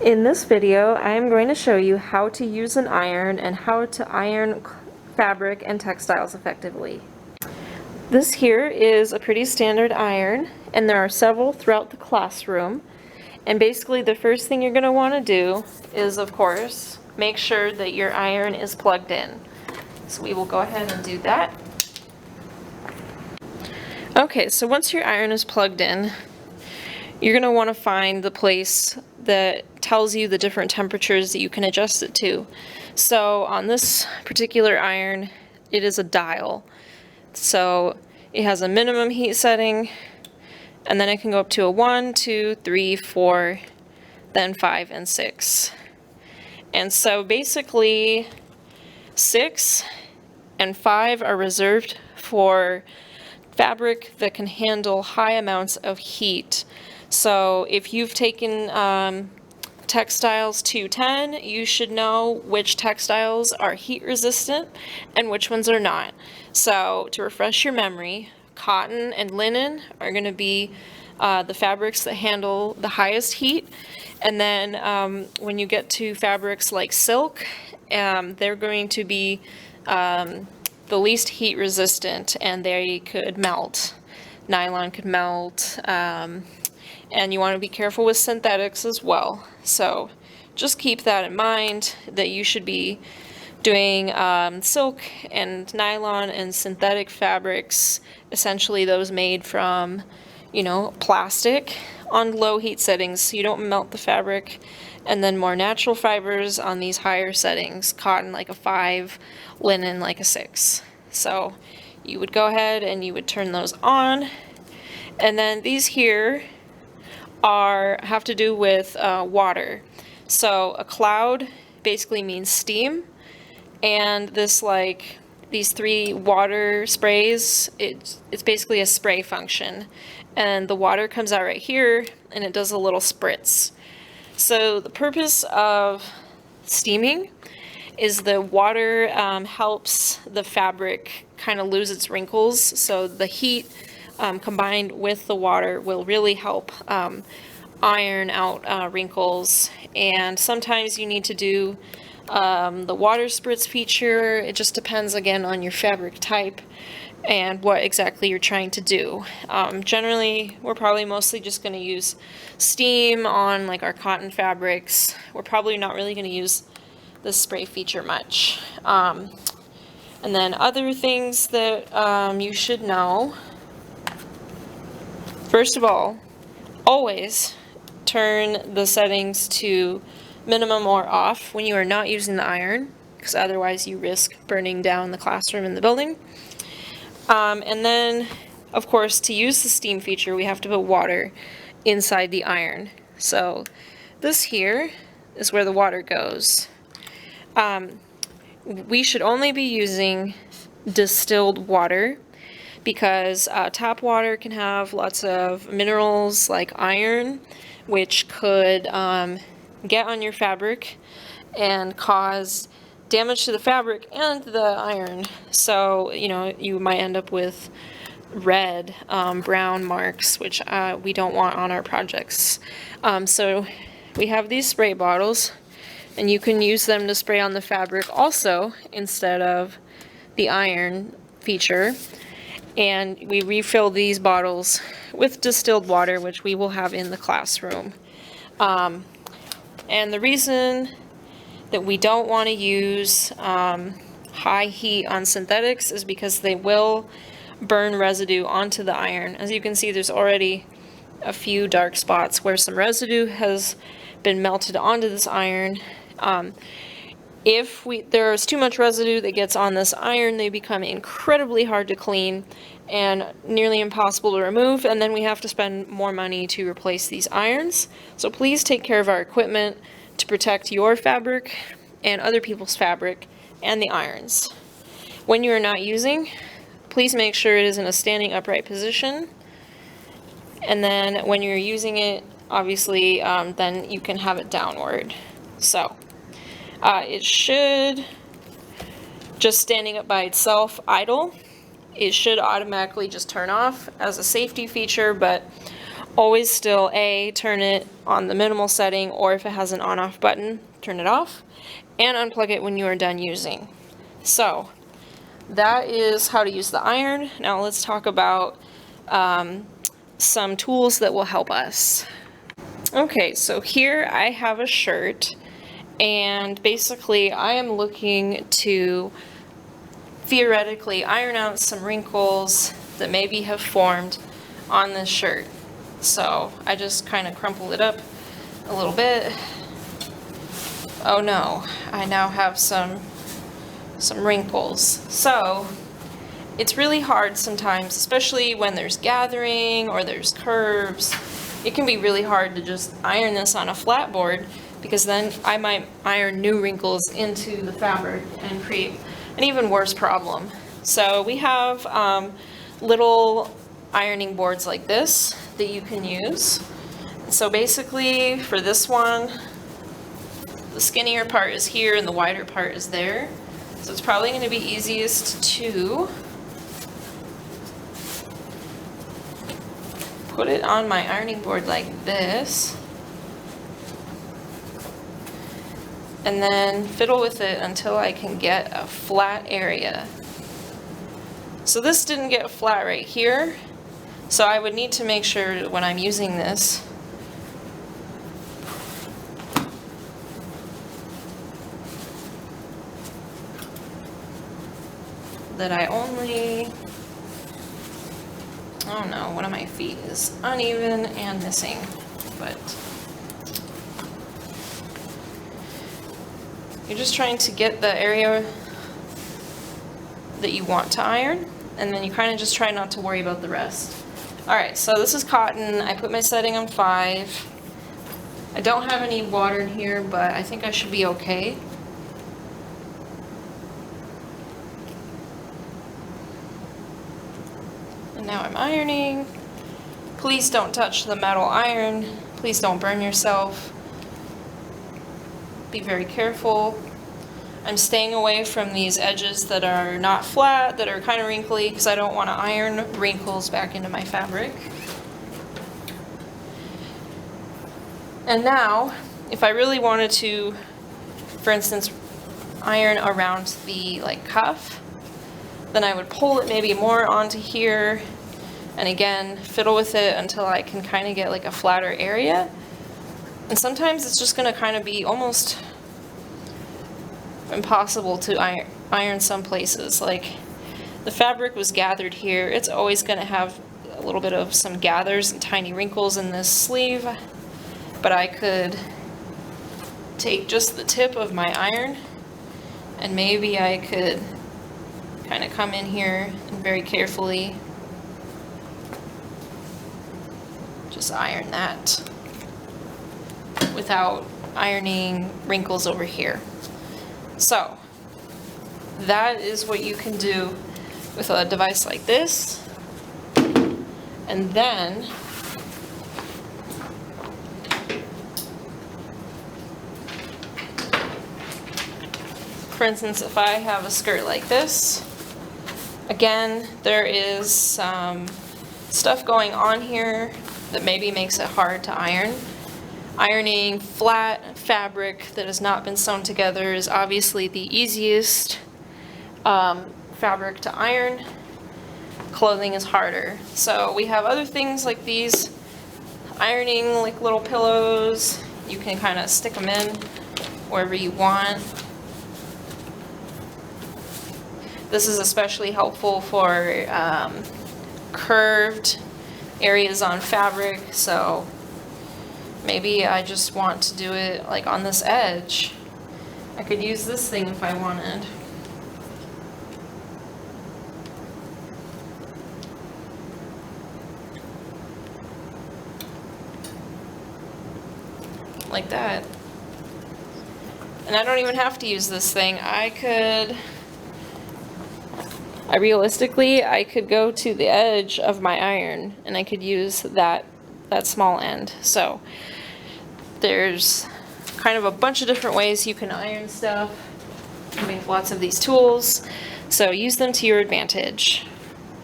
In this video, I am going to show you how to use an iron and how to iron fabric and textiles effectively. This here is a pretty standard iron, and there are several throughout the classroom. And basically the first thing you're going to want to do is, of course, make sure that your iron is plugged in. So we will go ahead and do that. Okay, so once your iron is plugged in, you're going to want to find the place that tells you the different temperatures that you can adjust it to. So on this particular iron, it is a dial. So it has a minimum heat setting, and then it can go up to a 1, 2, 3, 4, then 5 and 6. And so basically 6 and 5 are reserved for fabric that can handle high amounts of heat. So if you've taken textiles 210, you should know which textiles are heat resistant and which ones are not. So to refresh your memory, cotton and linen are going to be the fabrics that handle the highest heat. And then when you get to fabrics like silk, they're going to be the least heat resistant, and they could melt. Nylon could melt. And you want to be careful with synthetics as well. So just keep that in mind, that you should be doing silk and nylon and synthetic fabrics, essentially those made from, plastic, on low heat settings so you don't melt the fabric, and then more natural fibers on these higher settings, cotton like a 5, linen like a 6. So you would go ahead and you would turn those on, and then these here have to do with water. So a cloud basically means steam, and these 3 water sprays, it's basically a spray function, and the water comes out right here and it does a little spritz. So the purpose of steaming is the water helps the fabric kind of lose its wrinkles, so the heat combined with the water will really help iron out wrinkles. And sometimes you need to do the water spritz feature. It just depends again on your fabric type and what exactly you're trying to do. Generally, we're probably mostly just going to use steam on like our cotton fabrics. We're probably not really going to use the spray feature much. And then other things that you should know. First of all, always turn the settings to minimum or off when you are not using the iron, because otherwise you risk burning down the classroom and the building. And then, of course, to use the steam feature, we have to put water inside the iron. So this here is where the water goes. We should only be using distilled water, because tap water can have lots of minerals like iron, which could get on your fabric and cause damage to the fabric and the iron. So, you might end up with red, brown marks, which we don't want on our projects. So we have these spray bottles, and you can use them to spray on the fabric also instead of the iron feature. And we refill these bottles with distilled water, which we will have in the classroom. And the reason that we don't want to use high heat on synthetics is because they will burn residue onto the iron. As you can see, there's already a few dark spots where some residue has been melted onto this iron. If there's too much residue that gets on this iron, they become incredibly hard to clean and nearly impossible to remove, and then we have to spend more money to replace these irons. So please take care of our equipment to protect your fabric and other people's fabric and the irons. When you are not using, please make sure it is in a standing upright position, and then when you're using it, obviously, then you can have it downward. So it should, just standing up by itself, idle, it should automatically just turn off as a safety feature, but always still turn it on the minimal setting, or if it has an on-off button, turn it off, and unplug it when you are done using. So that is how to use the iron. Now let's talk about some tools that will help us. Okay, so here I have a shirt, and basically I am looking to theoretically iron out some wrinkles that maybe have formed on this shirt. So I just kind of crumple it up a little bit. Oh no, I now have some wrinkles. So it's really hard sometimes, especially when there's gathering or there's curves. It can be really hard to just iron this on a flat board, because then I might iron new wrinkles into the fabric and create an even worse problem. So we have little ironing boards like this that you can use. So basically for this one, the skinnier part is here and the wider part is there. So it's probably going to be easiest to put it on my ironing board like this, and then fiddle with it until I can get a flat area. So this didn't get flat right here, so I would need to make sure that when I'm using this that I only, oh no, one of my feet is uneven and missing, but you're just trying to get the area that you want to iron, and then you kind of just try not to worry about the rest. Alright, so this is cotton. I put my setting on 5. I don't have any water in here, but I think I should be okay. And now I'm ironing. Please don't touch the metal iron. Please don't burn yourself. Be very careful. I'm staying away from these edges that are not flat, that are kind of wrinkly, because I don't want to iron wrinkles back into my fabric. And now, if I really wanted to, for instance, iron around the cuff, then I would pull it maybe more onto here, and again, fiddle with it until I can kind of get like a flatter area. And sometimes it's just going to kind of be almost impossible to iron some places. Like the fabric was gathered here, it's always going to have a little bit of some gathers and tiny wrinkles in this sleeve, but I could take just the tip of my iron and maybe I could kind of come in here and very carefully just iron that without ironing wrinkles over here. So that is what you can do with a device like this. And then for instance, if I have a skirt like this, again, there is some stuff going on here that maybe makes it hard to iron. Ironing flat fabric that has not been sewn together is obviously the easiest fabric to iron. Clothing is harder. So we have other things like these, ironing like little pillows. You can kind of stick them in wherever you want. This is especially helpful for curved areas on fabric, so maybe I just want to do it like on this edge. I could use this thing if I wanted. Like that. And I don't even have to use this thing. I could go to the edge of my iron and I could use that small end. So there's kind of a bunch of different ways you can iron stuff. We have lots of these tools, so use them to your advantage.